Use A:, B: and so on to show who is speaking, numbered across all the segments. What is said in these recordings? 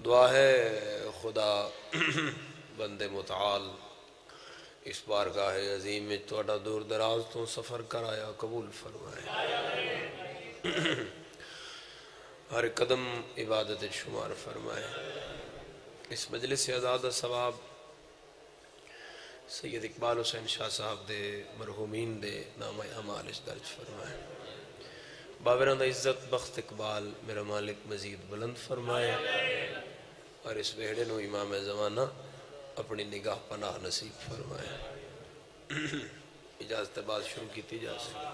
A: دعا ہے خدا بندے متعال اس بارگاہ عظیم میں توڑا دور دراز تو سفر کرایا قبول فرمائے، ہر قدم عبادت شمار فرمائے۔ اس مجلس آزاد ثواب سید اقبال حسین شاہ صاحب دے مرحومین دے نام اعمال اس درج فرمائے۔ باوران دا عزت بخت اقبال میرا مالک مزید بلند فرمائے، اور اس بہڑے نو امام زمانہ اپنی نگاہ پناہ نصیب فرمائے۔ اجازت بعد شروع کی جا سکے۔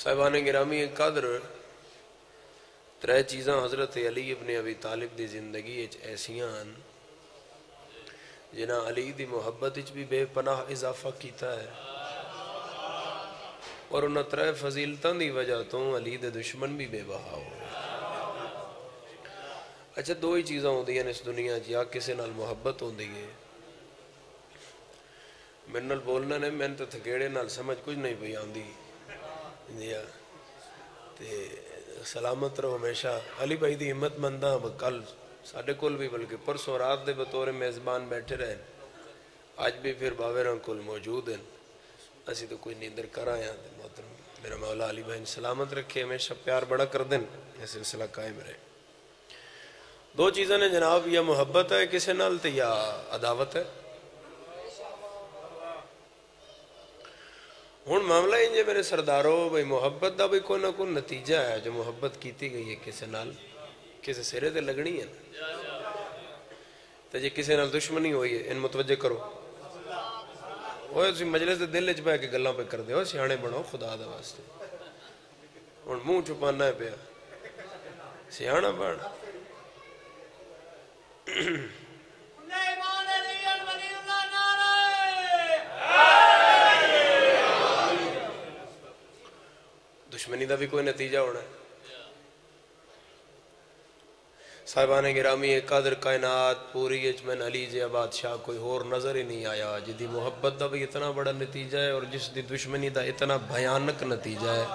A: صاحبان گرامی قدر، ترے چیزاں حضرت علی ابن ابی طالب دی زندگی ایسیاں جنہ علی دی محبت بھی بے پناہ اضافہ کیتا ہے، اور انہاں ترے فضیلتاں دی وجہ تو علی دے دشمن بھی بے بہا ہوئے۔ اچھا دو ہی چیزاں ہوں دیاں اس دنیا یا کسے نال محبت ہوں دیئے، میں نال بولنا نے میں تو تھکیڑے نال سمجھ کچھ نہیں پئی آندی دیا تے سلامت رہو ہمیشہ۔ علی بھائی دی ہمت منداں کل ساڑھے کل بھی بلکہ پرسوں رات دے بطور میزبان بیٹھے رہے، آج بھی پھر باویران کل موجود ہیں، اسی تو کوئی نیندر کر آیا محترم میرا مولا علی بھائی سلامت رکھے، ہمیشہ پیار بڑا کر دیں، یہ سلسلہ قائم رہے۔ دو چیزیں نے جناب، یا محبت ہے کسے نال تے یا عداوت ہے۔ ہون معاملہ انجے میرے سرداروں بھئی محبت دا بھی کوئی نہ کوئی نتیجہ ہے، جو محبت کیتی گئی ہے کسے نال کسے سرے تے لگنی ہے تو جے کسے نال دشمنی ہوئی ہے، ان متوجہ کرو وہ اسی مجلس دے دل اچ پہ کے گلاں پہ کر دے ہو، سیانے بنو خدا دا واسطے، ہون منہ چھپانا ہے پیا سیانا بن۔ دشمنی دا بھی کوئی نتیجہ ہونا ہے۔ صاحبان گرامی قدر کائنات پوری اجمن علی جے بادشاہ کوئی اور نظر ہی نہیں آیا جدی محبت دا بھی اتنا بڑا نتیجہ ہے اور جس دی دشمنی دا اتنا بھیانک نتیجہ ہے۔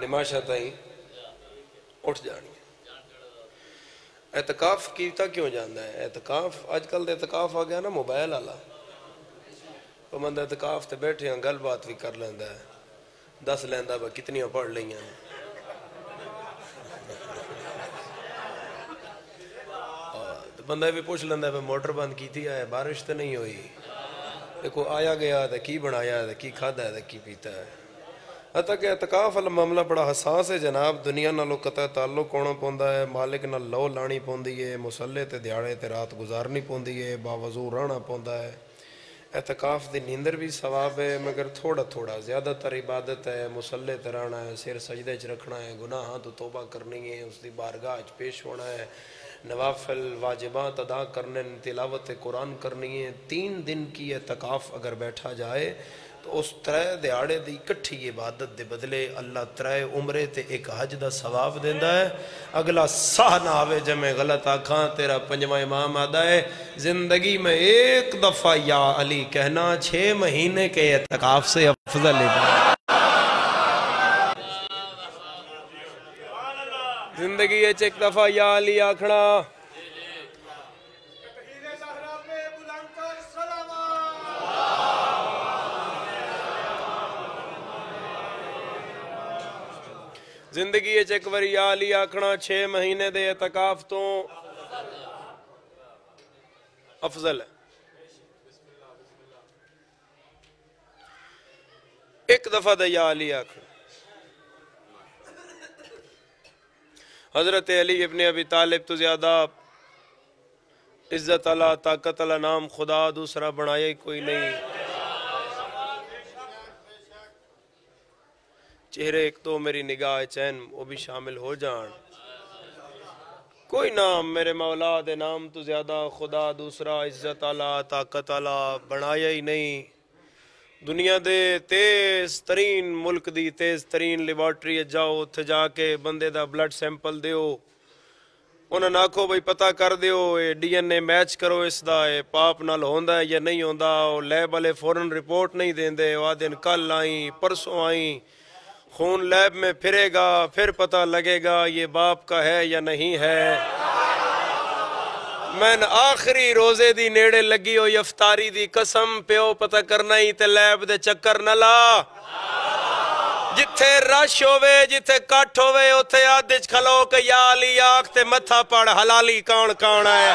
A: نماشہ تائیں اٹھ جانی ہے۔ اعتکاف کیتا کیوں جاندہ ہے؟ اعتکاف آج کل دے اعتکاف آ گیا نا موبائل آلا، تو مند اعتکاف تے بیٹھے ہیں گل بات بھی کر لیندہ ہے، دس لیندہ با کتنیاں پڑھ لئی ہیں، بندہ بھی پوچھ لیندہ ہے موٹر بند کیتی ہے بارش تے نہیں ہوئی، دیکھو آیا گیا ہے کی بنایا ہے کی کھادا ہے کی پیتا ہے۔ حتیٰ کہ اعتکاف والا معاملہ بڑا حساس ہے جناب، دنیا نالو قطع تعلق ہونا پوندا ہے، مالک نال لو لانی پوندی ہے، مسلح تے دیاڑے تے رات گزارنی پوندی ہے، باوضو رہنا پوندا ہے۔ اعتکاف دی نیندر بھی ثواب ہے مگر تھوڑا تھوڑا، زیادہ تر عبادت ہے، مسلح تے رہنا ہے، سر سجدے چ رکھنا ہے، گناہاں تو توبہ کرنی ہے، اس دی بارگاہ چ پیش ہونا ہے، نوافل واجبات ادا کرنے، تلاوت قرآن کرنی ہے۔ 3 دن کی اعتکاف اگر بیٹھا جائے تو اس 3 دیاڑے دی کٹھی عبادت دے بدلے اللہ 3 عمرے تے ایک حج دا ثواب دیندہ ہے۔ اگلا ساہ نہ آوے جب میں غلط آکھاں تیرا 5واں امام آدھا ہے، زندگی میں ایک دفعہ یا علی کہنا 6 مہینے کے اعتکاف سے افضل ہے۔ زندگی ایک دفعہ یا علی آکھنا، زندگی ایک وری یا علی آکھنا 6 مہینے دے اعتکاف تو افضل ہے۔ ایک دفعہ دے یا علی آکھنا۔ حضرت علی ابن ابی طالب تو زیادہ عزت اللہ طاقت اللہ نام خدا دوسرا بنایا ہی کوئی نہیں۔ چہرے ایک تو میری نگاہ چین وہ بھی شامل ہو جان، کوئی نام میرے مولا دے نام تو زیادہ خدا دوسرا عزت اللہ طاقت اللہ بنایا ہی نہیں۔ دنیا دے تیز ترین ملک دی تیز ترین لیبارٹری جاؤ، اتھے جا کے بندے دا بلڈ سیمپل دیو، انہوں نے آکھو بھئی پتہ کر دیو ڈی این اے میچ کرو اس دا پاپ نال ہوندا ہے یا نہیں ہوندا. لیب والے فوراً رپورٹ نہیں دیندے. وہ دن کل آئیں پرسوں آئیں خون لیب میں پھرے گا پھر پتہ لگے گا یہ باپ کا ہے یا نہیں ہے. میں آخری روزے دی نیڑے لگی ہو افطاری دی قسم پیو پتہ کرنا ہی تے لیب دے چکر نہ لا. جتھے رش ہوئے جتھے کٹ ہوئے اتھے آدھج کھلو کہ یا علی آکھ تے متھا پڑھ حلالی کون کون آئے.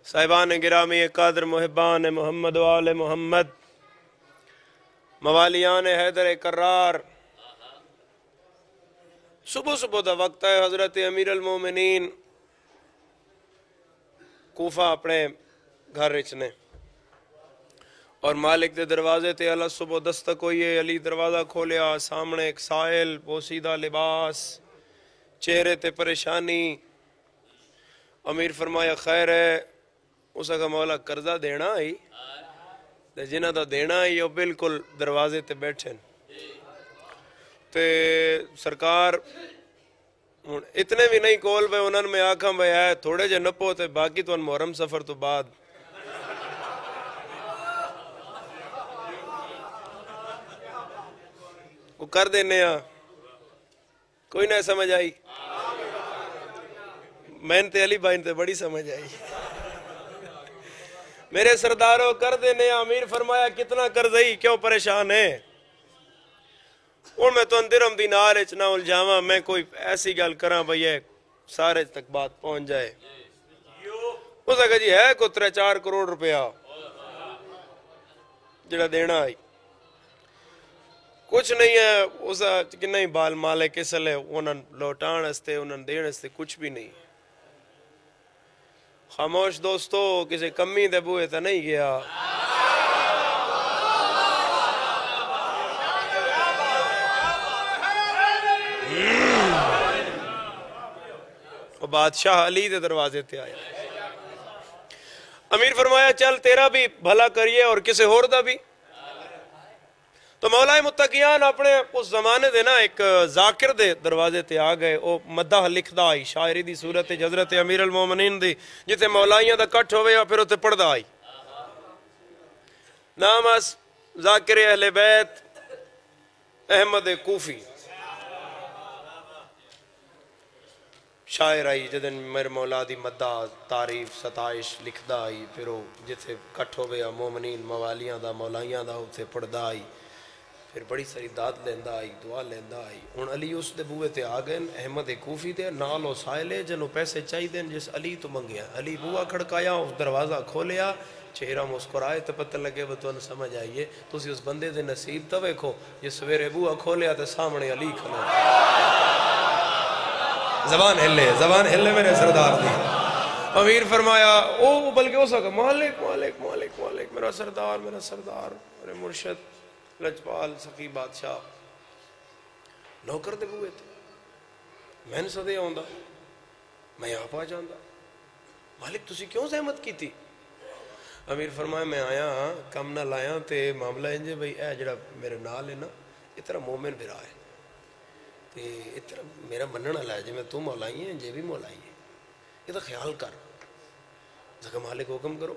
A: صاحبان گرامی قادر محبان محمد و آل محمد موالیان حیدر کرار، صبح صبح دا وقت ہے. حضرت امیر المومنین کوفہ اپنے گھر رچنے اور مالک دے دروازے تے اللہ صبح دستک ہوئی ہے. علی دروازہ کھولیا، سامنے ایک سائل پوسیدہ لباس، چہرے تے پریشانی. امیر فرمایا خیر ہے. اس کا مولا قرضہ دینا ہی جنہ دا دینا ہی وہ بالکل دروازے تے بیٹھیں. تے سرکار اتنے بھی نہیں کول بے انہوں میں آکھاں بے ہے تھوڑے جے نپو تے باقی تو ان محرم سفر تو بعد وہ کر دینے ہاں. کوئی نہ سمجھ آئی؟ میں تے علی بھائی تے بڑی سمجھ آئی. میرے سرداروں کر دینے. امیر فرمایا کتنا قرضی کیوں پریشان ہے؟ اور میں تو اندرم دینار اچنا الجامہ میں کوئی ایسی گل کراں بھئی ہے سارے تک بات پہنچ جائے. اس نے کہا جی ہے کو 3-4 کروڑ روپیہ جڑا دینا آئی. کچھ نہیں ہے اس کہ نہیں بال مالے کسل ہے انہوں لوٹان ہستے انہوں دین ہستے کچھ بھی نہیں. خاموش دوستو کسی کمی دے بوئے تا نہیں گیا. وہ بادشاہ علی دے دروازے تے آیا. امیر فرمایا چل تیرا بھی بھلا کریے اور کسی اور دا بھی. تو مولا متقیان اپنے اس زمانے دے نا ایک ذاکر دے دروازے تے آ گئے. او مدح لکھدا آئی شاعری دی صورت حضرت امیر المومنین دی جتے مولائیاں دا کٹ ہوئے یا پھر اتے پڑھدا آئی. نام اس ذاکر اہل بیت احمد کوفی شاعر آئی جدن میرے مولا دی مدح تعریف ستائش لکھدا آئی. پھر وہ جتے کٹ ہوئے مومنین موالیاں دا مولائیاں دا اتے پڑھدا آئی. پھر بڑی ساری داد لیندہ آئی دعا لیندہ آئی. ان علی اس دے بوئے تے آگئے احمد کوفی دے نالو سائلے جنہوں پیسے چاہی دیں جس علی تو منگیا. علی بوہ کھڑکایا اس دروازہ کھولیا چہرہ مسکرائے تو پتہ لگے وہ تو سمجھ آئیے تو اسی اس بندے دے نصیب تو ویکھو جس سویرے بوہ کھولیا تے سامنے علی کھلو. زبان ہلے میرے سردار دی. امیر فرمایا او بلکہ ہو سکا مالک مالک مالک مالک میرا سردار میرے مرشد لجپال سخی بادشاہ نوکر دے بوئے تھے. میں نے صدے آؤندا میں آپ آ جاندہ. مالک تسی کیوں زحمت کی تھی؟ امیر فرمایا میں آیا کم نہ لایا تے معاملہ انجے بھئی اے جڑا میرے نال ہے نا اتنا مومن بھرا ہے تے اتنا میرا مننا لائے جی میں تو مولائی ہیں جے بھی مولائی ہیں یہ تو خیال کر. زکہ مالک حکم کرو.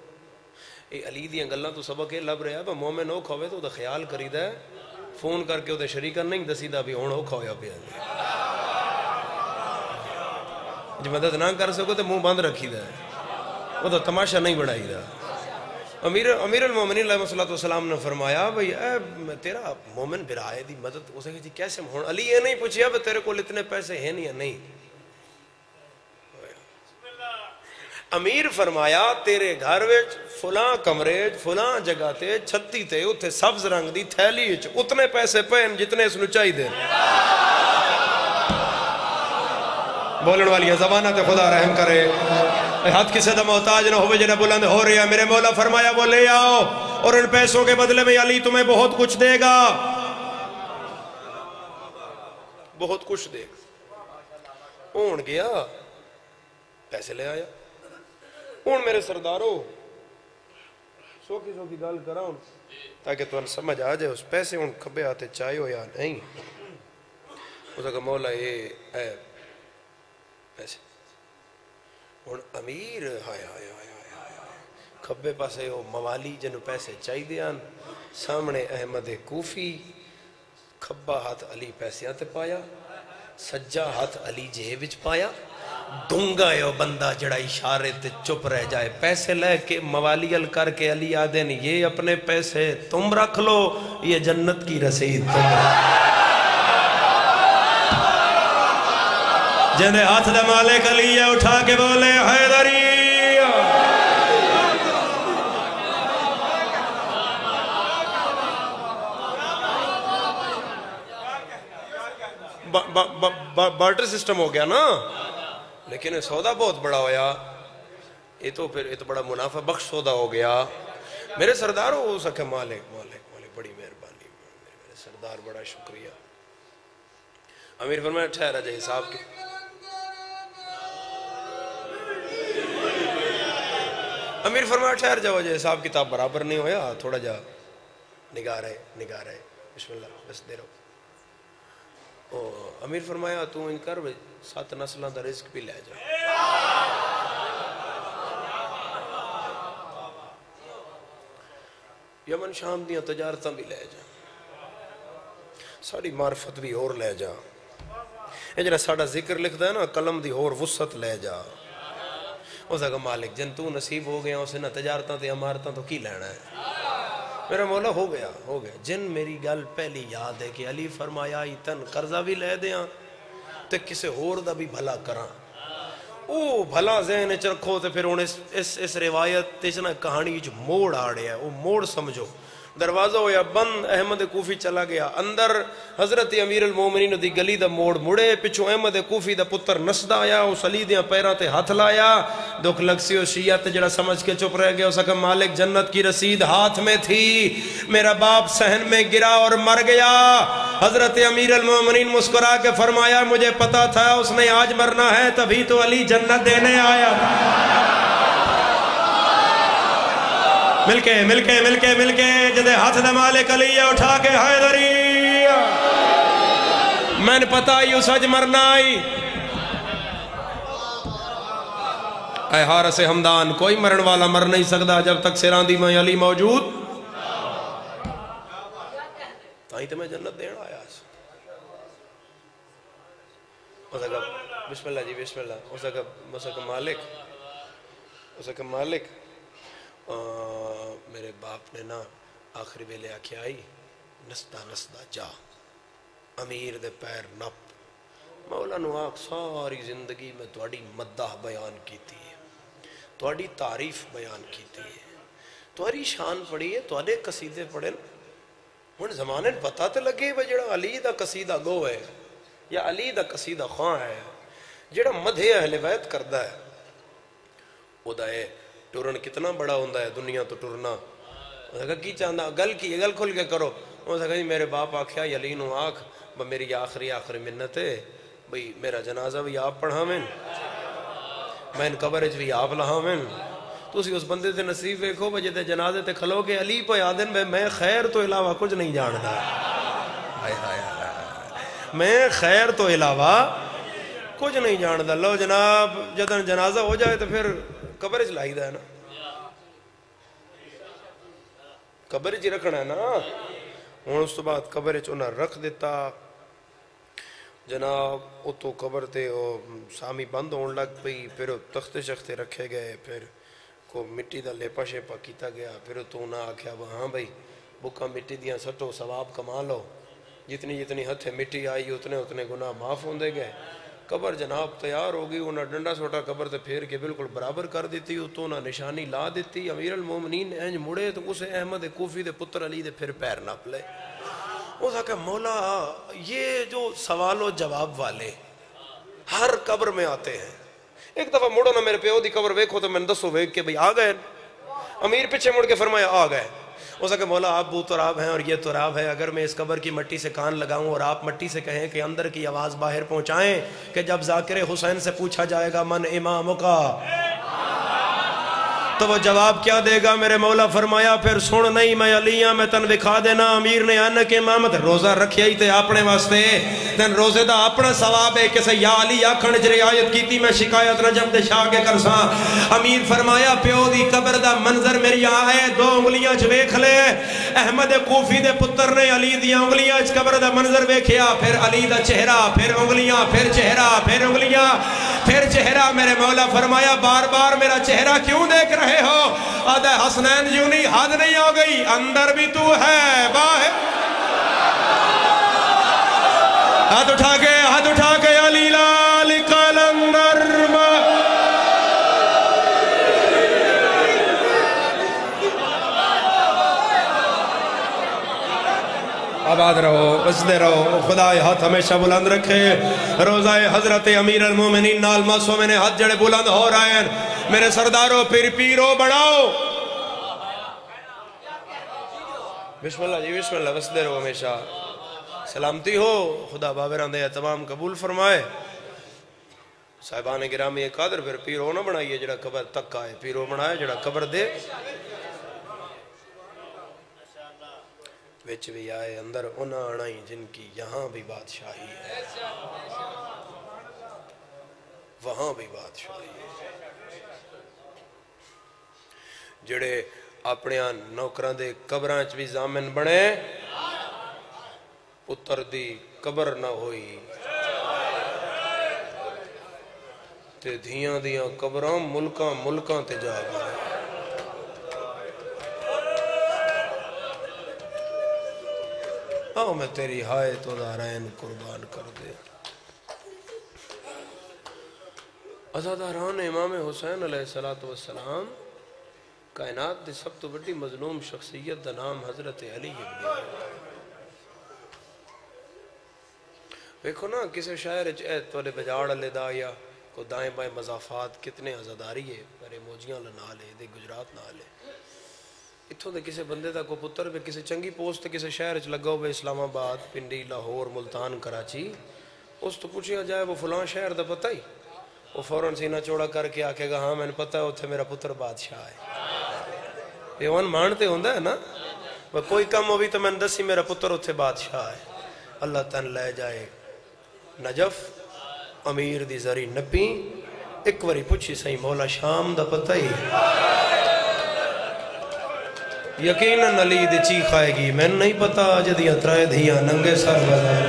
A: اے علی دیاں گلاں تو سبق ہے لب رہا ہے مومن اوکھ ہوئے تو خیال کریدہ ہے فون کر کے وہ شریکہ نہیں دسی دا بھی ہون اوکھا ہویا پہ جی مدد نہ کر سکو تو منہ بند رکھی دا ہے وہ تو تماشا نہیں بڑھائی دا. امیر المومنین علیہ السلام نے فرمایا بھئی اے تیرا مومن برائے دی مدد اسے کہ جی کیسے ہون. علی یہ نہیں پوچھیا بھئی تیرے کو اتنے پیسے ہیں یا نہیں. امیر فرمایا تیرے گھر وچ فلاں کمرے فلاں جگہ تے چھتی تے اتھے سبز رنگ دی تھیلی وچ اتنے پیسے پہن جتنے اس نو چاہی دے. بولن والی زبانہ تے خدا رحم کرے. ہاتھ کسے دا محتاج نہ ہوئے جنہ بلند ہو رہی ہے. میرے مولا فرمایا وہ لے آؤ اور ان پیسوں کے بدلے میں علی تمہیں بہت کچھ دے گا، بہت کچھ دے گا۔ اون گیا پیسے لے آیا۔ اون میرے سردارو سوکھی سوکھی گال کراؤں تاکہ تو ان سمجھ آ جائے، اس پیسے ان کھبے آتے چاہے ہو یا نہیں۔ اس کا مولا یہ ہے پیسے، ان امیر ہائے ہائے ہائے کھبے پاسے وہ موالی جنہوں پیسے چاہی دیان، سامنے احمد کوفی، کھبا ہاتھ علی پیسے آتے پایا، سجا ہاتھ علی جے وچ پایا، گنگا ہے وہ بندہ جڑا اشارے تے چپ رہ جائے، پیسے لے کے موالی ال کر کے علی آدھے نہیں یہ اپنے پیسے تم رکھ لو، یہ جنت کی رسید تم جنہیں ہاتھ دے مالک علی ہے اٹھا کے بولے حیدری۔ بارٹر سسٹم ہو گیا نا، لیکن سودا بہت بڑا ہویا، یہ تو پھر یہ تو بڑا منافع بخش سودا ہو گیا۔ میرے سردار ہو سکے مالک مالک مالک بڑی مہربانی، میرے سردار بڑا شکریہ۔ امیر فرمایا ٹھہرا جائے حساب کی، امیر فرمایا ٹھہر جاؤ جائے حساب کتاب برابر نہیں ہویا، تھوڑا جا نگاہ رہے، بسم اللہ بس دے رہو۔ امیر فرمایا تو ان کر 7 نسلوں دا رزق بھی لے جا، یمن شام دیاں تجارتاں بھی لے جا، ساڑی معرفت بھی اور لے جا، یہ جنہا ساڑا ذکر لکھ دا ہے نا قلم دی اور وسط لے جا۔ اس کا مالک جن تو نصیب ہو گیا اسے نہ تجارتاں تے امارتاں تو کی لینا ہے، میرا مولا ہو گیا جن میری گل پہلی یاد ہے کہ علی فرمایا تن قرضہ بھی لے دیاں تے کسے اور دا بھی بھلا کراں، او بھلا ذہن چ رکھو تے پھر اس روایت تے نا کہانی جو موڑ آڑے ہے وہ موڑ سمجھو۔ دروازہ ہویا بند، احمد کوفی چلا گیا اندر، حضرت امیر المومنین دی گلی دا موڑ مڑے، پچھو احمد کوفی دا پتر نسدا آیا، اس علی دیاں پیران تے ہاتھ لایا، دکھ لگسی و شیعت جڑا سمجھ کے چپ رہ گیا، اس کا مالک جنت کی رسید ہاتھ میں تھی، میرا باپ صحن میں گرا اور مر گیا۔ حضرت امیر المومنین مسکرا کے فرمایا مجھے پتا تھا اس نے آج مرنا ہے، تبھی تو علی جنت دینے آیا تھا۔ مل کے جدے ہاتھ دے مالک علی اٹھا کے حیدری، میں نے پتا یوں سج مرنا آئی، اے حارس حمدان کوئی مرن والا مر نہیں سکتا جب تک سراندی میں علی موجود، تائیں تو میں جنت دینا آیا۔ بسم اللہ جی بسم اللہ۔ اس کا مالک میرے باپ نے نا آخری ویلے آکھیا آئی نسدا جا، امیر دے پیر نپ، مولا نو آکھ ساری زندگی میں تواڈی مدح بیان کیتی ہے، تواڈی تعریف بیان کیتی ہے، تواڈی شان پڑھی ہے، تواڈے قصیدے پڑھے، ہن زمانے پتہ تے لگے وہ جڑا علی دا قصیدہ گو ہے یا علی دا قصیدہ خواں ہے، جڑا مدح اہل بیت کردا ہے، او دا ہے ٹرن کتنا بڑا ہوندہ ہے، دنیا تو ٹرنا۔ اس نے کہا کی چاہندہ گل کھل کے کرو، اس نے کہا جی میرے باپ آکھیا علی نو آکھ میری آخری منت ہے بھئی میرا جنازہ بھی آپ پڑھا میں ان قبرج بھی آپ لہا تو اسی اس بندے تے نصیب ویکھو بجے تے جنازے تے کھلو کے علی پہ آدن میں خیر تو علاوہ کچھ نہیں جاندا، میں خیر تو علاوہ کچھ نہیں جاندا۔ لو جناب جدن جنازہ ہو جائے تو پھر قبر چلائی دا ہے نا، قبر چی رکھنا ہے نا، ہون اس تو بعد قبر چونا رکھ دیتا جناب، او تو قبر تے سامی بند ہون لگ پئی، پھر تختے شختے رکھے گئے، پھر کو مٹی دا لیپا شیپا کیتا گیا، پھر تو نہ آکھیا ہاں بھئی بکا مٹی دیاں سٹو ثواب کما لو، جتنی ہتھے مٹی آئی اتنے گناہ معاف ہوندے گئے۔ قبر جناب تیار ہوگی، انہاں ڈنڈا سوٹا قبر تے پھیر کے بالکل برابر کر دیتی، تو انہاں نشانی لا دیتی، امیر المومنین اینج مڑے تو اسے احمد کوفی دے پتر علی دے پھر پیر ناپ لے۔ اس کہ مولا یہ جو سوال و جواب والے ہر قبر میں آتے ہیں، ایک دفعہ مڑو نا میرے پیو دی قبر ویکھو تو میں دسو ویکھ کے بھئی آ گئے، امیر پیچھے مڑ کے فرمایا آ گئے، ہو سکے مولا آپ بو تراب ہیں اور یہ تراب ہے، اگر میں اس قبر کی مٹی سے کان لگاؤں اور آپ مٹی سے کہیں کہ اندر کی آواز باہر پہنچائیں کہ جب ذاکر حسین سے پوچھا جائے گا من امام کا، تو وہ جواب کیا دے گا؟ میرے مولا فرمایا پھر سن نہیں میں علیاں میں تن بکھا دینا امیر نے آنا کہ امامت روزہ رکھیا ہی تے اپنے واسطے تن روزے دا اپنا ثواب ہے کسے یا علی آکھن جرے آیت کیتی میں شکایت نجم دے شاہ کے کرساں۔ امیر فرمایا پیو دی قبر دا منظر میری آئے دو انگلیاں چھ ویکھ لے، احمد کوفی دے پتر نے علی دی انگلیاں چھ قبر دا منظر ویکھیا، پھر علی دا چہرہ، پھر انگلیاں، پھر چہرہ، پھر انگلیاں، پھر چہرہ۔ میرے مولا فرمایا بار بار میرا چہرہ کیوں دیکھ رہے ہو؟ آدھے حسنین یوں نہیں، حد نہیں ہو گئی، اندر بھی تو ہے باہر۔ ہاتھ اٹھا کے علی لال قلندر آباد رہو، بسدے رہو، خدا ہاتھ ہمیشہ بلند رکھے۔ روزہ حضرت امیر المومنین نال معصومین ہاتھ جڑے بلند ہو رہے ہیں، میرے سرداروں پھر پیرو بڑھاؤ۔ بسم اللہ جی، بسم اللہ، بسدے رہو ہمیشہ، سلامتی ہو، خدا بابران دے تمام قبول فرمائے۔ صاحبان گرامی قادر پھر پیرو نہ بنائیے جڑا قبر تک آئے، پیرو بنائے جڑا قبر دے وچ بھی آئے، اندر انہاں آنائی جن کی یہاں بھی بادشاہی ہے، وہاں بھی بادشاہی ہے، جڑے اپنے نوکران دے قبران چ بھی زامن بنے، پتر دی قبر نہ ہوئی تے دھیاں دیاں قبران ملکاں تے جا گئے۔ آؤ میں تیری ہائے تو دارین قربان کر دے۔ عزاداران امام حسین علیہ السلام کائنات دے سب تو بڑی مظلوم شخصیت دا نام حضرت علی ابن ابی۔ دیکھو نا کسی شاعر تولے بجاڑ لے دا یا کو دائیں بائیں مضافات کتنے عزاداری ہے، میرے موجیاں لنا لے دے گجرات نہ لے، اتھوں دے کسی بندے دا کو پتر پہ کسی چنگی پوسٹ کسی شہر چ لگا ہوئے، اسلام آباد، پنڈی، لاہور، ملتان، کراچی، اس تو پوچھیا جائے وہ فلاں شہر دا پتہ ہی، وہ فوراں سینہ چوڑا کر کے آکے گا ہاں میں نے پتہ ہے اتھے میرا پتر بادشاہ ہے۔ پیوان مانتے ہوندہ ہے نا، وہ کوئی کم ہوئی تو میں نے دسی میرا پتر اتھے بادشاہ ہے۔ اللہ تن لے جائے نجف امیر دی زری نپی، ایک وری پوچھی سہی مولا شام دا پتہ ہی یقیناً علی دی چیخ آئے گی، میں نہیں پتا جدیاں ترائے دھیاں ننگے سر بزار۔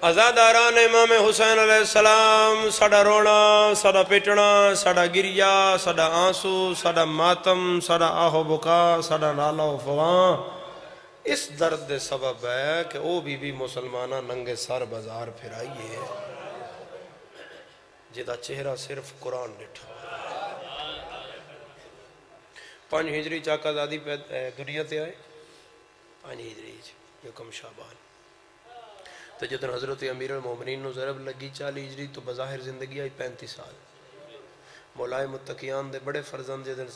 A: عزاداران امام حسین علیہ السلام، ساڑا رونا، ساڑا پیٹنا، ساڑا گریا، ساڑا آنسو، ساڑا ماتم، ساڑا آہو بکا، ساڑا نالا و فوان، اس درد دے سبب ہے کہ او بی مسلمانہ ننگے سر بزار پھرائیے جدا چہرہ صرف قرآن ڈٹھا۔ 5 ہجری چاکہ زادی دنیا تے آئے، 5 ہجری یکم شعبان، تو جدن حضرت امیر المومنین نو ضرب لگی 40 ہجری تو بظاہر زندگی آئی 35 سال۔ مولائے متقیان دے بڑے فرزند جدن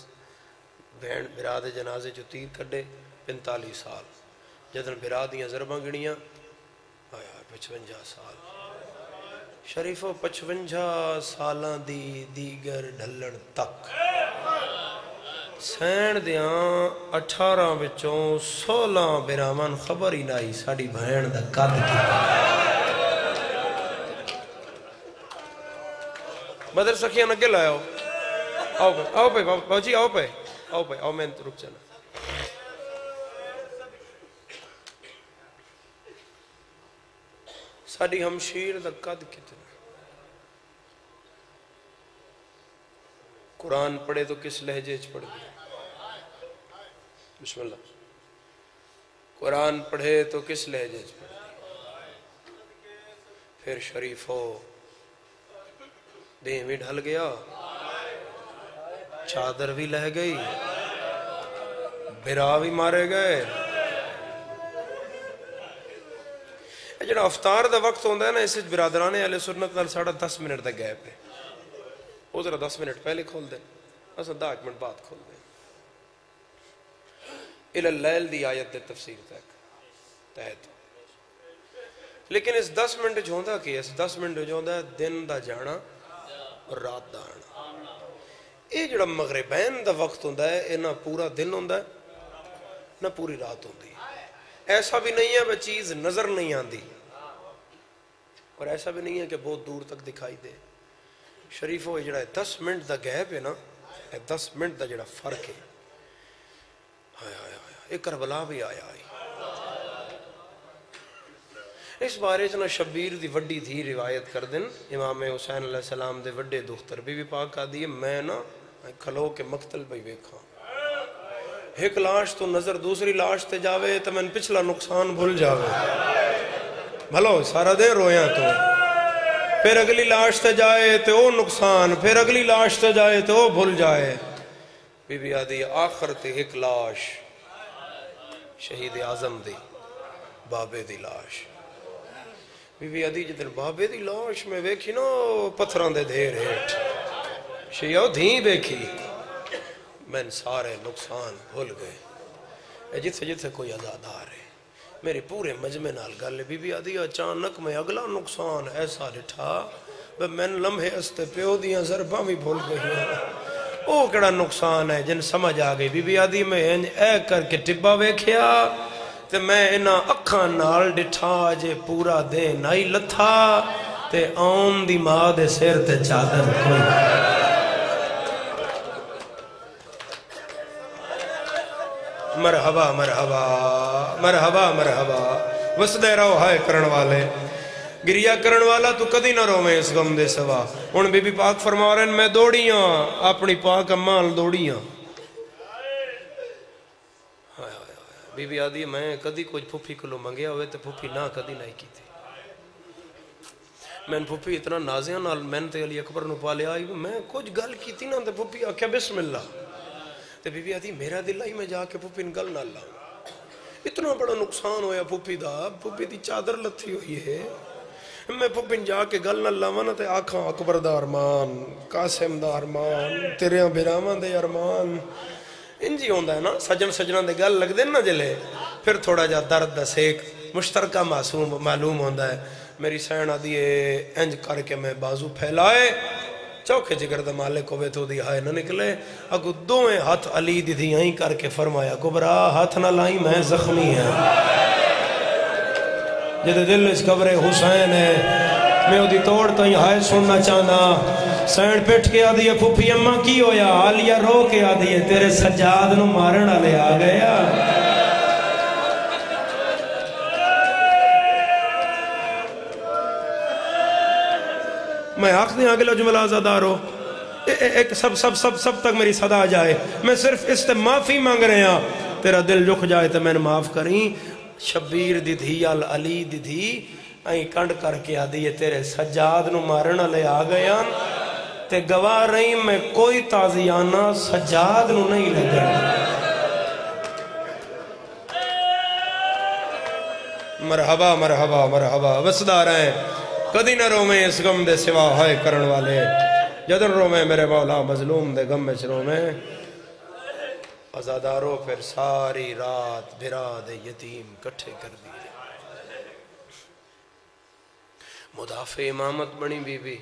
A: بہن براد جنازے جو تیر کڈے 45 سال، جدن برادیاں ضرباں گڑیاں آیا 55 سال۔ شریفو 55 سالاں دی دیگر ڈھلن تک سین دیاں 18 وچوں 16 برامان خبر ہی نائی ساڑی بہن دا قد کی۔ بدر سخیاں نگے لائے آؤ پہ باجی آؤ پہ آؤ میں رک چلا۔ ساڑی ہمشیر دا قد کتنا؟ قرآن پڑھے تو کس لہجے چ پڑھ دیا؟ بسم اللہ۔ قرآن پڑھے تو کس لہجے چ پڑھ دیا؟ پھر شریف ہو دیں بھی ڈھل گیا، چادر بھی لہ گئی، برا بھی مارے گئے۔ جڑا افطار دا وقت ہوندہ ہے نا، اسے برادران اہل سنت نال 10.5 منٹ دا گیپ ہے۔ وہ ذرا 10 منٹ پہلے کھول دیں، اصل 10 منٹ بعد کھول دیں۔ الی اللیل دی آیت دے تفسیر تحت لیکن اس 10 منٹ جو ہوندہ کہ اس 10 منٹ جو ہوندہ ہے دن دا جانا اور رات دا آنا۔ یہ جڑا مغربین دا وقت ہوندہ ہے یہ نہ پورا دن ہوندہ ہے نہ پوری رات ہوندی ہے۔ ایسا بھی نہیں ہے وہ چیز نظر نہیں آندی اور ایسا بھی نہیں ہے کہ بہت دور تک دکھائی دے۔ شریف ہو جڑا 10 منٹ دا گیپ ہے نا، 10 منٹ دا جڑا فرق ہے، ایک کربلا بھی آیا ہے۔ اس بارے جنا شبیر دی وڈی تھی روایت کر دن، امام حسین علیہ السلام دے وڈے دختر بی بی پاک آ دیئے میں نا کھلو کے مقتل بھئی ویکھاں، ایک لاش تو نظر دوسری لاش تے جاوے تو میں پچھلا نقصان بھول جاوے، بھلو سارا دے رویاں تو پھر اگلی لاش تے جائے تو وہ نقصان، پھر اگلی لاش تے جائے تو وہ بھول جائے۔ بی بی آدھی آخر تے ایک لاش شہید اعظم دی بابے دی لاش، بی بی آدھی جدن بابے دی لاش میں ویکھی نا پتھران دے دھیر ہیٹ شیعہ دھیں بیکھی میں سارے نقصان بھول گئے۔ جتھے جتھے کوئی عزادار ہے میرے پورے مجمع نال گل بی بی آدھی اچانک میں اگلا نقصان ایسا لٹھا میں لمحے استے پیو دیاں ضرباں بھی بھول گئی ہیں۔ او کڑا نقصان ہے جن سمجھ آگئی بی بی آدھی میں اے کر کے ٹبا ویکھیا تے میں انہاں اکھاں نال ڈٹھا جے پورا دے نائی لتھا تے آن دی ماں دے سیر تے چادر کوئی۔ مرحبا مرحبا مرحبا مرحبا وسدے رہو ہائے کرن والے، گریا کرن والا تو کدی نہ رو میں اس غم دے سوا۔ ان بی بی پاک فرما رہے ہیں میں دوڑیاں اپنی پاک امال دوڑیاں۔ بی بی آدھی میں کدی کچھ پھوپھی کلو منگیا ہوئے تو پھوپھی نہ کدی نہیں کی تھی۔ میں پھوپھی اتنا نازیاں نال میں تے علی اکبر نو پالے آئی میں کچھ گل کی تھی نا تو پھوپھی آکھیا بسم اللہ تے بی بی آدھی میرا دل آئی میں جا کے پھوپھی گل نہ لاؤں۔ اتنا بڑا نقصان ہویا پھوپھی دا، پھوپھی دی چادر لتھی ہوئی ہے، میں پھوپھی جا کے گل نہ لاؤں نا تے آکھاں اکبر دا ارمان، قاسم دا ارمان، تیریاں بیرامان دے ارمان، انجی ہوندہ ہے نا سجن سجنان دے گل لگ دیں نا جلے پھر تھوڑا جا درد دا سیک مشترکہ معلوم ہوندہ ہے۔ میری سینہ دیئے انج کر کے میں بازو پھیلائے چوکے جگر دا مالک ہوئے تو دی ہائے نہ نکلے، اگو دوئیں ہاتھ علی دی تھی یہیں کر کے فرمایا کبرا ہاتھ نہ لائیں میں زخمی ہے جدے دل اس قبر حسین ہے میں او دی توڑ تو ہی ہائے سننا چاہنا۔ سینڈ پیٹ کے آدھی ہے پھوپھی اممہ کی ہویا آلیا رو کے آدھی ہے تیرے سجاد نو مارنا لے آ گیا۔ میں آخ دیں آگے لو جملہ آزادار ہو ایک سب تک میری صدا جائے میں صرف اس تے معافی مانگ رہے ہیں تیرا دل رکھ جائے تو میں نے معاف کریں۔ شبیر دی دھی علی دی دھی آئیں کنڈ کر کے آدھی ہے تیرے سجاد نو مارنا لے آ گیا تے گواہ رہی میں کوئی تازیانہ سجاد نو نہیں لگا۔ مرحبا مرحبا مرحبا وسدار ہیں کدی نہ رو میں اس غم دے سوا ہائے کرن والے، جدن رو میں میرے مولا مظلوم دے غم میں رو میں عزادارو پھر ساری رات بھرا دے یتیم کٹھے کر دی مدافع امامت بنی بی بی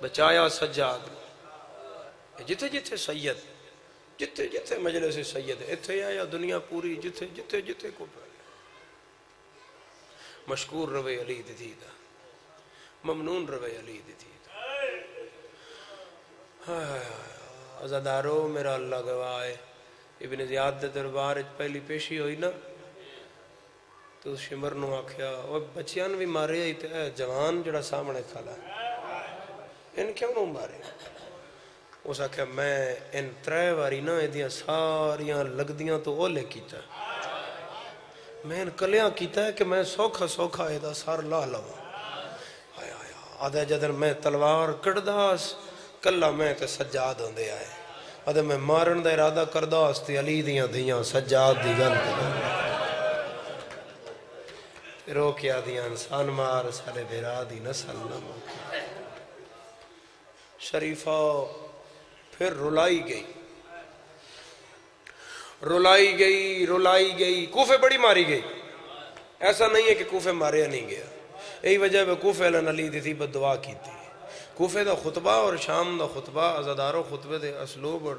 A: بچایا سجاد جتے جتے سید جتے جتے مجلس سید اتھے آیا دنیا پوری جتے جتے جتے کو پہلے مشکور روے علی دی دا ممنون روے علی دی دا عزادارو میرا اللہ گواہ ہے ابن زیاد دے دربار پہلی پیشی ہوئی نا تو شمر نو آکھیا وہ بچیان بھی مارے ہی تے جوان جڑا سامنے کھالا ان کیوں نو مارے اس آکھیا میں ان ترے واری نا ایدیاں ساریاں لگ دیاں تو اولے کیتا میں ان کلیاں کیتا ہے کہ میں سوکھا سوکھا ایدہ سار لا لوں آدھے جدن میں تلوار کرداس کلہ میں تے سجاد ہوندے آئے آدھے میں مارن دا ارادہ کرداس تے علی دیاں دیاں سجاد دی گل رو کیا دیاں انسان مار سارے بھیرا دی نسل نمو شریفہ پھر رلائی گئی، رلائی گئی، رلائی گئی، کوفے بڑی ماری گئی. ایسا نہیں ہے کہ کوفے ماریا نہیں گیا، یہی وجہ ہے کوفے علی علی دی تھی بد دعا کی تھی. کوفے دا خطبہ اور شام دا خطبہ عزادارو خطبے دے اسلوب اور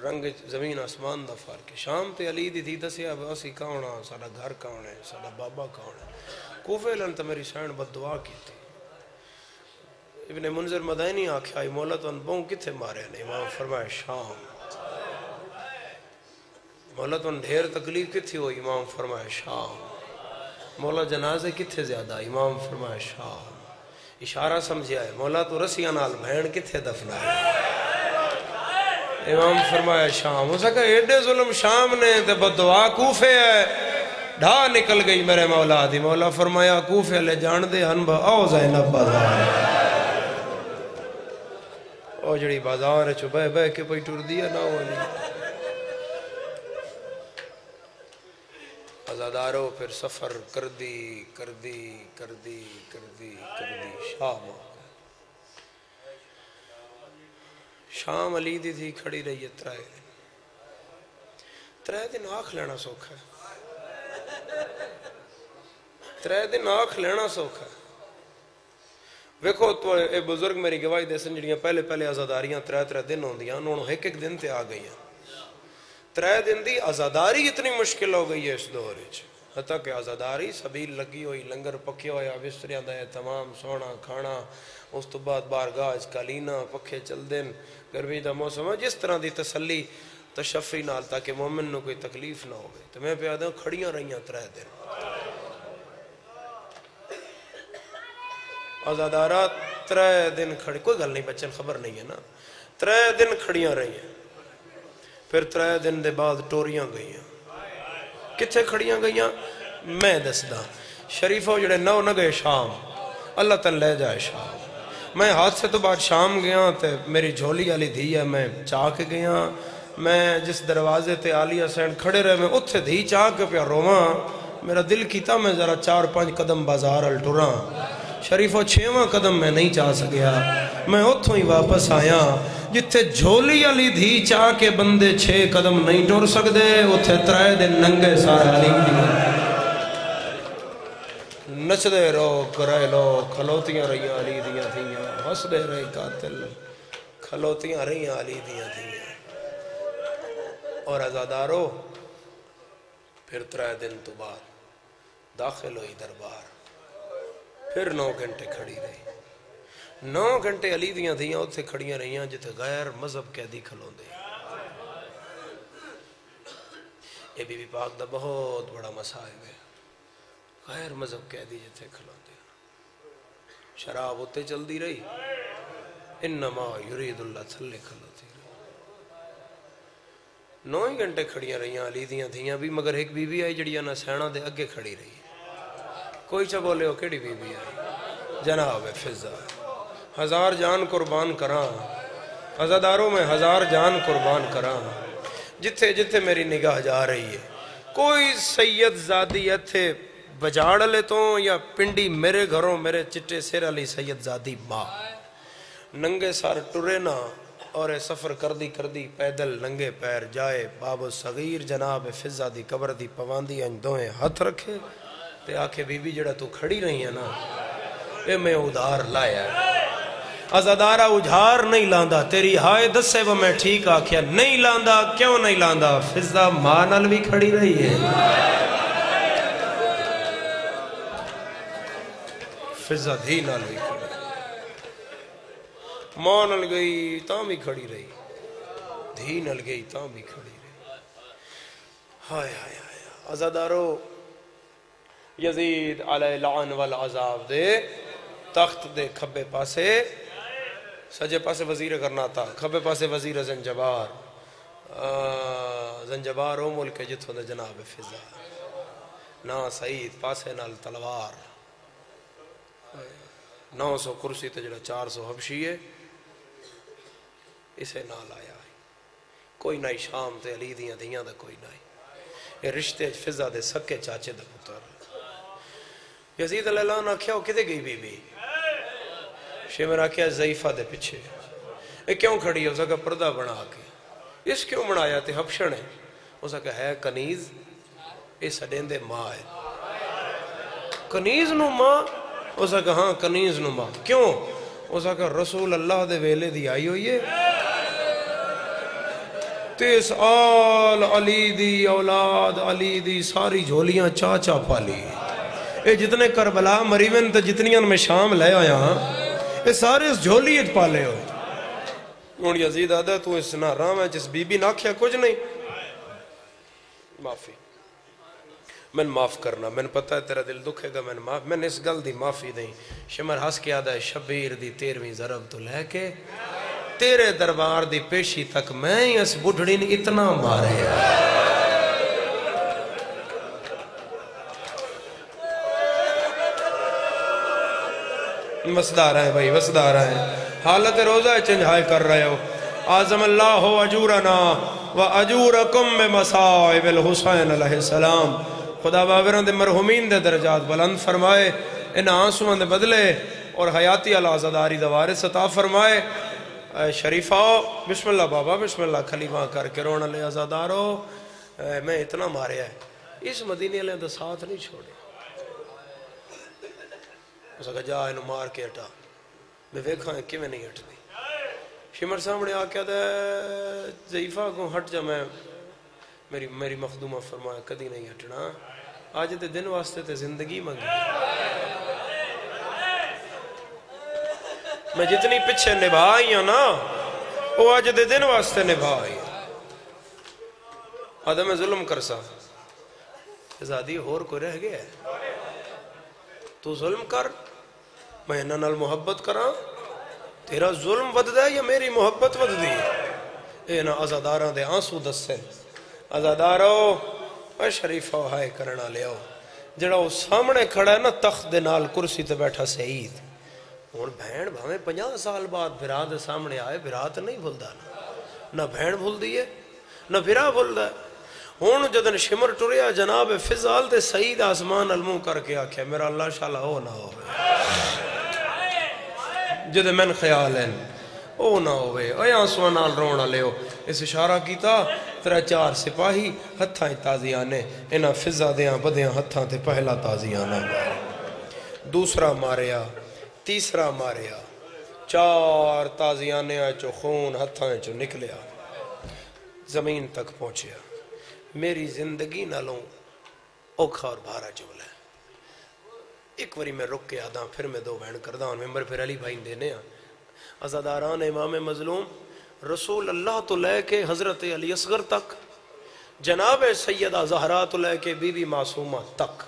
A: رنگ زمین آسمان دا فرق ہے. شام تے علی دی تھی دسیا اسی کون ہاں، ساڈا گھر کون ہے، ساڈا بابا کون ہے. کوفے علی تے میری سین بد دعا کی تھی. ابن منذر مدینی آکھیا مولا تن بہوں کتھے مارے نے؟ امام فرمایا شام. مولا تن ڈھیر تکلیف کتھی ہوئی؟ امام فرمایا شام. مولا جنازے کتھے زیادہ؟ امام فرمایا شام. اشارہ سمجھیا ہے مولا تو رسیاں نال بہن کتھے دفنا ہے؟ امام فرمایا شام. ہو سکا ایڈے ظلم شام نے تے بدعا کوفے ہے. ڈھا نکل گئی میرے مولا دی. مولا فرمایا کوفے لے جان دے ہنبا آؤ زینب بازار. او جڑی بازار چو بے بے کے پئی ٹر دیا نہ ہو نہیں. عزادارو پھر سفر کردی شام ہو گئے. شام علی دی تھی کھڑی رہی ہے 3 دن. 3 دن آنکھ لینا سوکھا ہے. 3 دن آنکھ لینا سوکھا ہے. ویکھو تو اے بزرگ میری گواہی دے سن جڑیاں پہلے عزاداریاں 3 دن ہوندیاں انہوں ایک دن تے آ گئی ہیں. 3 دن دی عزاداری اتنی مشکل ہو گئی ہے اس دور وچ، حتیٰ کہ عزاداری سبیل لگی ہوئی، لنگر پکے ہویا، بستریاں دا تمام سونا کھانا، اس تو بعد بارگاہ قالینہ پکھے چل دین، گرمی دا موسم ہے، جس طرح دی تسلی تشفی نال تاکہ مومن نو کوئی تکلیف نہ ہوئے. تو میں پہ آدھا کھڑیاں رہیاں 3 دن. عزادارات 3 دن کھڑی، کوئی گل نہیں بچن خبر نہیں ہے نا، 3 دن کھڑیاں رہی ہیں. پھر 3 دن دے بعد ٹوریاں گئیاں. کتھے کھڑیاں گئیاں میں دسدا. شریفوں جڑے نہ گئے شام، اللہ تعالی لے جائے شام. میں حادثے تو بعد شام گیا تے میری جھولی والی دھی ہے، میں چاہ کے گیا. میں جس دروازے تے عالی حسین کھڑے رہے میں اتھے دھی چاہ کے پیا رواں. میرا دل کیتا میں ذرا 4-5 قدم بازار ال ٹراں. شریفوں 6واں قدم میں نہیں چاہ سکیا. میں اتھوں ہی واپس آیا. جتھے جھولی علی دھی چاہ کے بندے 6 قدم نہیں ٹر سکدے، اتھے 3 دن ننگے سارے علی دی نچ دے رو کرے لو. کھلوتیاں رہیاں علی دیاں تھیاں، ہس دے رہے قاتل کھلوتیاں رہیاں علی دیاں تھیاں. اور عزادارو پھر 3 دن تو بعد داخل ہوئی دربار. پھر 9 گھنٹے کھڑی رہی. 9 گھنٹے علی دیاں تھیاں اتھے کھڑیاں رہیاں جتے غیر مذہب قیدی کھلوں دے. یہ بی بی پاک دا بہت بڑا مسائب ہے. غیر مذہب قیدی جتے کھلوں دے. شراب ہوتے چل دی رہی، انما یرید اللہ تھلے کھلوتی رہی. 9 گھنٹے کھڑیاں رہیاں علی دیاں تھیاں بھی، مگر ایک بی بی آئی جڑیاں نہ سینہ دے اگے کھڑی رہی. کوئی چا بولے ہو کیڑی بی بی آئی؟ جناب فضا. 1000 جان قربان کراں عزاداروں میں 1000 جان قربان کراں. جتھے جتھے میری نگاہ جا رہی ہے کوئی سید زادی اتھے بجاڑ لے تو یا پنڈی میرے گھروں میرے چٹے سیر علی سید زادی ماں ننگے سار ٹرے نہ اور سفر کردی پیدل ننگے پیر جائے. باب صغیر جناب فضا دی قبر دی پواندی انج دوئیں ہاتھ رکھے تے آکھے بی بی جڑا تو کھڑی رہی ہے نا اے میں ادھار لایا ہے. عزادارہ اجھار نہیں لاندا تیری ہائے دسے وہ میں ٹھیک آکھیا نہیں لاندا. کیوں نہیں لاندا؟ فضا ماں نال بھی کھڑی رہی ہے، فضا دھی نال بھی کھڑی ماں نال گئی تاں بھی کھڑی رہی، دھی نال گئی تاں بھی کھڑی رہی. ہائے ہائے ہائے. عزادارو یزید علیہ لعن والعذاب دے تخت دے کھبے پاسے سجے پاسے وزیر کرنا تھا، کھبے پاسے وزیر زنجبار. زنجبار او ملک جتھوں دے جناب فضا نا سعید پاسے نال تلوار. 900 کرسی تے جڑا 400 حبشی ہے اسے نال آیا ہے. کوئی نائی شام تے علی دیاں دیاں دا کوئی نائی. یہ رشتے فضا دے سکے چاچے دا پتر. یزید علیہ اللہ نے کیا کدے گئی بی بی؟ شیمر آکھیا ضعیفہ دے پچھے. یہ کیوں کھڑی ہے؟ اس کا پردہ بنا کے اس کیوں بنایا تے حبشن ہے؟ اس کا ہے کنیز، یہ سڈین دے ماں ہے، کنیز نو ماں؟ اس کا ہاں کنیز نو ماں کیوں؟ اس کا رسول اللہ دے ویلے دی آئی ہوئی ہے، تیس آل علی دی اولاد علی دی ساری جھولیاں چاچا پالی، اے جتنے کربلا مریون تے جتنیاں میں شام لے آیا اے سارے اس جھولی اچ پالے ہو۔ ہوں یزید آدھا تو اس نہ رام ہے جس بی بی نہ کیا کچھ نہیں، معافی میں معاف کرنا، میں پتہ ہے تیرا دل دکھے گا، میں اس گل دی معافی دیں۔ شمر ہس کے آدھا ہے شبیر دی 13ویں ضرب تو لے کے تیرے دربار دی پیشی تک میں ہی اس بڑھڑی نے اتنا مارے وسدار ہیں بھائی، وسدار ہیں، حالت روزہ چنجھائے کر رہے ہو۔ آزم اللہ اجورنا و اجورکم بمصائب الحسین علیہ السلام، خدا باوران دے مرحومین دے درجات بلند فرمائے، ان آنسوان دے بدلے اور حیاتی الازداری دوارث عطا فرمائے۔ شریفہ بسم اللہ بابا، بسم اللہ کھلیمہ کر کے رونا لے ازادارو، میں اتنا مارے ہے اس مدینے لے دا ساتھ نہیں چھوڑے۔ اس کا جا انہوں مار کے ہٹا، میں ویکھا ہے کہ میں نہیں ہٹ دی۔ شمر سامنے آکے دے ضعیفہ کو ہٹ جا، میں میری مخدومہ فرمایا کدی نہیں ہٹنا، آج دے دن واسطے تے زندگی منگی، میں جتنی پچھے نبھائی ہوں نا وہ آج دے دن واسطے نبھائی۔ آدھا میں ظلم کرسا، ازادی اور کو رہ گیا ہے، تو ظلم کر میں انہاں نال محبت کراں، تیرا ظلم ود دے یا میری محبت ود دی؟ اے نا ازاداراں دے آنسو دسے، ازادارو اے شریفہ ہائے کرنا لے آؤ، جڑا وہ سامنے کھڑا ہے نا تخت دے نال کرسی تے بیٹھا سعید، اور بھین بھامیں 50 سال بعد بھرا دے سامنے آئے، بھرا تے نہیں بھول دا نہ بھین بھول دیئے نہ بھرا بھول دا۔ ہون جدن شمر ٹوریا جناب فضال تے سعید آسمان المو کر کے آکھیا میرا اللہ شاءاللہ ہو نہ ہوئے، جدے من خیال ہیں او نہ ہوئے، اے آنسوان نال رونا لے ہو۔ اس اشارہ کیتا 3-4 سپاہی ہتھاں تازیانے، انہاں فضا دیاں بدیاں ہتھاں تے پہلا تازیانہ مارے، دوسرا ماریا، تیسرا ماریا، 4 تازیانے چو خون ہتھاں چو نکلیا، زمین تک پہنچیا۔ میری زندگی نالوں اوکھا اور بھارا جملہ ہے۔ ایک وری میں رک کے آدھا، پھر میں 2 بہن کردہ ہوں، ممبر پھر علی بھائی دینے ہیں۔ عزاداران امام مظلوم رسول اللہ تو لے کے حضرت علی اصغر تک، جناب سیدہ زہرا تو لے کے بی بی معصومہ تک،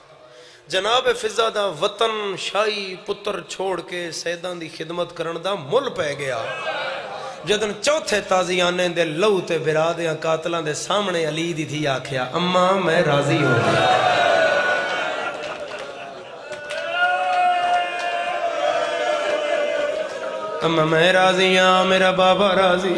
A: جناب فضا دا وطن شاہی پتر چھوڑ کے سیدان دی خدمت کرن دا مل پہ گیا۔ جدن چوتھے تازیانے دے لو تے بھرا دے قاتلان دے سامنے علی دی تھی آکھیا اماں میں راضی ہو گیا۔ اماں میں راضی ہاں، میرا بابا راضی،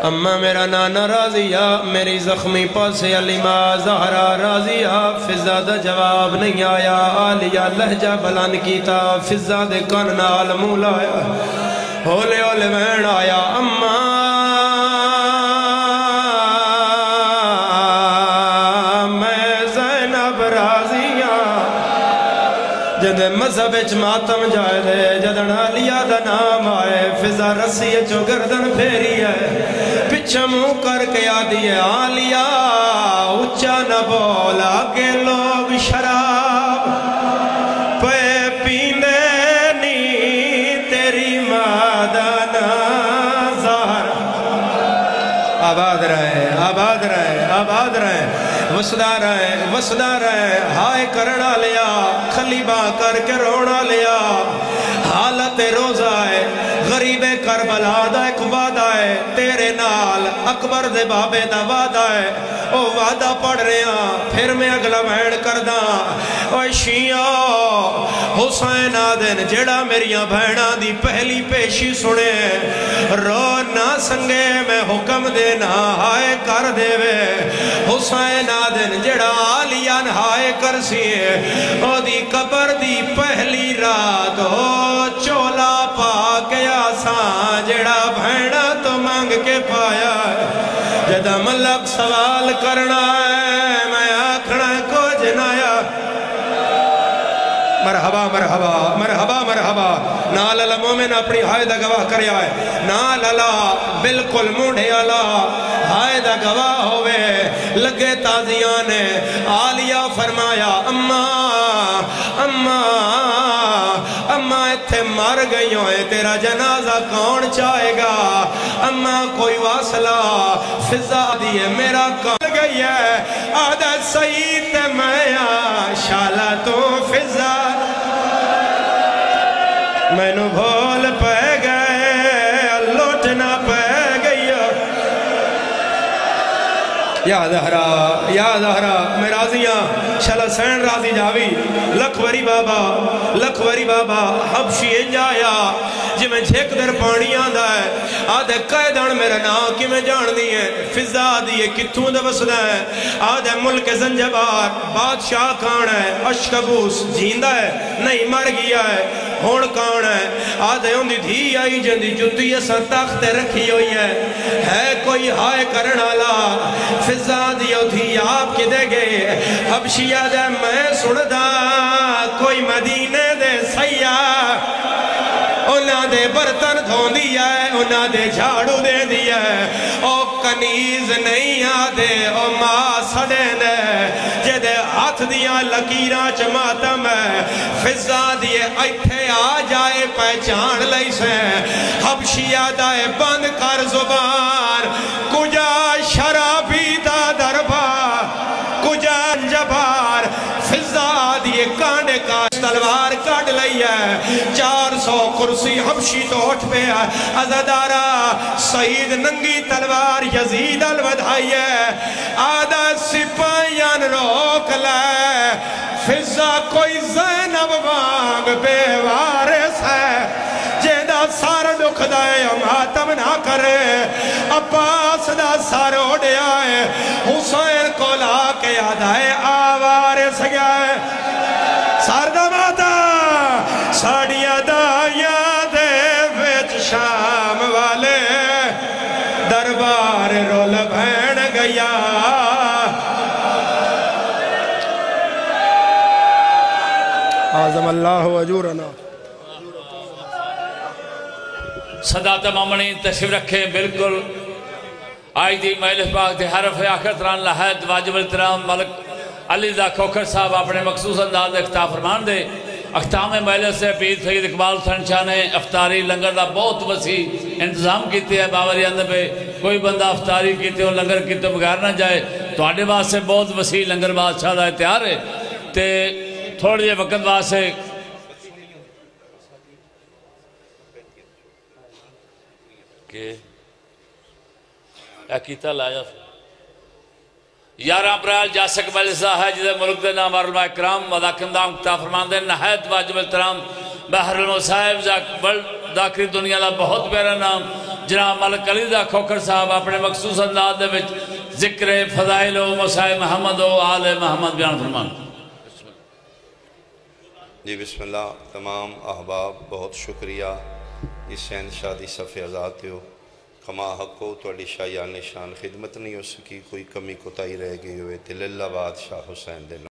A: اماں میرا نانا راضی ہاں، میری زخمی پاسے علی ماں زہرا راضی ہاں۔ فضا دا جواب نہیں آیا، آلیا لہجہ بلان کیتا، فضا دے کن نال منہ لایا، ہولے ہولے بہن آیا اماں میں زینب راضی ہاں۔ جدے مذہب اچ ماتم جائے دے، جدن علیہ دا نام آئے، فضا رسی چو گردن پھیری ہے، پچھے منہ کر کے آدھی ہے علیہ اچھا نہ بولا کہ لوگ شراب پہ پیندے نہیں تیری مادانا زہرا۔ آباد رہے، آباد رہے، آباد رہے، وسدہ رہے، ہائے کرنا لیا، خلیبہ کر کے رونا لیا، حالت روزہ ہے، غریب کربلا دا ایک وعدہ ہے، تیرے نال اکبر دے بابے دا وعدہ ہے، او وعدہ پڑھ رہے ہیں، پھر میں اگلا بہن کردہ، او شیعہ حسین آدن جڑا میریاں بہنہ دی پہلی پیشی سنے، رو نہ سنگے میں حکم دینا ہائے کر دے وے، حسین آدن جڑا آلیان ہائے کر سیے، او دی قبر دی پہلی رات ہو چولا پا کے آسان جڑا بھیڑا تو مانگ کے پایا ہے جدہ ملک سوال کرنا ہے میں آکھنا کو جنایا مرحبا مرحبا مرحبا مرحبا نال اللہ مومن اپنی حائدہ گواہ کریا ہے نال اللہ بالکل موڑے اللہ حائدہ گواہ ہوئے لگے تازیان آلیہ فرمایا اماں اتھے مر گئی ہوئے تیرا جنازہ کون چاہے گا اماں کوئی واصلہ فضا دیئے میرا کون گئی ہے آدھا سعید میاں شالا تو فضا میں نو بھول پہ گئے لوٹنا پہ گئی یا زہرا میں راضیاں شالا سین راضی جاوی لکھوری بابا حبشی انجایا جی میں جھیک در پانی آندھا ہے آدھے قیدان میرا نام کی میں جان دی ہے فضا دیئے کتوں دے بسدہ ہے آدھے ملک زنجبار بادشاہ کان ہے اشکبوس جیندہ ہے نہیں مر گیا ہے ہون کان ہے آدھے ان دی دھی آئی جن دی جتی ایسا تخت رکھی ہوئی ہے کوئی ہائے کرنا لا فضا دیو دھی آپ کی دے گئے حبشیہ دے میں سڑدہ کوئی مدینے دے سیاہ انہاں دے برتن دھون دیا ہے انہاں دے جھاڑو دے دیا ہے او کنیز نہیں آدھے او ماں سڑے نے جدے ہاتھ دیا لکیرہ چماتم ہے فضا دیے ایتھے آ جائے پہچان لئی سے حبشیہ دائے بند کر زبان کجا شرابی دا دربار کجا جبار فضا دیے کانڈے کا تلوار کٹ لئی ہے 400 کرسی حبشی تو اٹھ پہ ہے ازدارہ سعید ننگی تلوار یزید الودھائی ہے آدھا سپاہیان روک لے فضا کوئی زینب وانگ بے وارث ہے جیدہ سار دکھ دائے ماتم نہ کرے عباس دا سار اڑے آئے حسین کو لا کے آدھائے آوارث گئے سار دا ماتا ساڑیا دا یادے ویچ شام والے دربار رول بھین گیا آزم اللہ وجورنا
B: صدات مامنی تشریف رکھیں بالکل آئی دی مہلف پاک دی حرف آخر تران لحید واجب الترام ملک علی دا کھوکر صاحب اپنے مخصوص انداز اختاف فرمان دے اختام مہلف سے پیر سید اقبال سنچا نے افطاری لنگر دا بہت وسیع انتظام کیتے ہیں باوری اندر پہ کوئی بندہ افطاری کیتے ہو لنگر کیتے بغیر نہ جائے تو آڈے بات سے بہت وسیع لنگر بادشاہ دا اتحار ہے تے تھوڑی وقت بات سے کہ کیتا لایا یارہ اپریل جاسک مجلسہ ہے جدے ملک دے نام علماء اکرام وذاکم دام کتاب فرمان دے نہایت واجب الترام بحر المصائب ذاکری دنیا دا بہت پیارا نام جناب ملک علی دا کھوکر صاحب اپنے مخصوص انداز دے وچ ذکر فضائل و مصائب محمد و آل محمد بیان فرمان
C: جی بسم اللہ تمام احباب بہت شکریہ جسین شادی صفحہ آزاد ہو کما حقو توڑی شاہ نشان خدمت نہیں ہو سکی کوئی کمی کوتاہی رہ گئی ہوئے دل اللہ بادشاہ حسین دن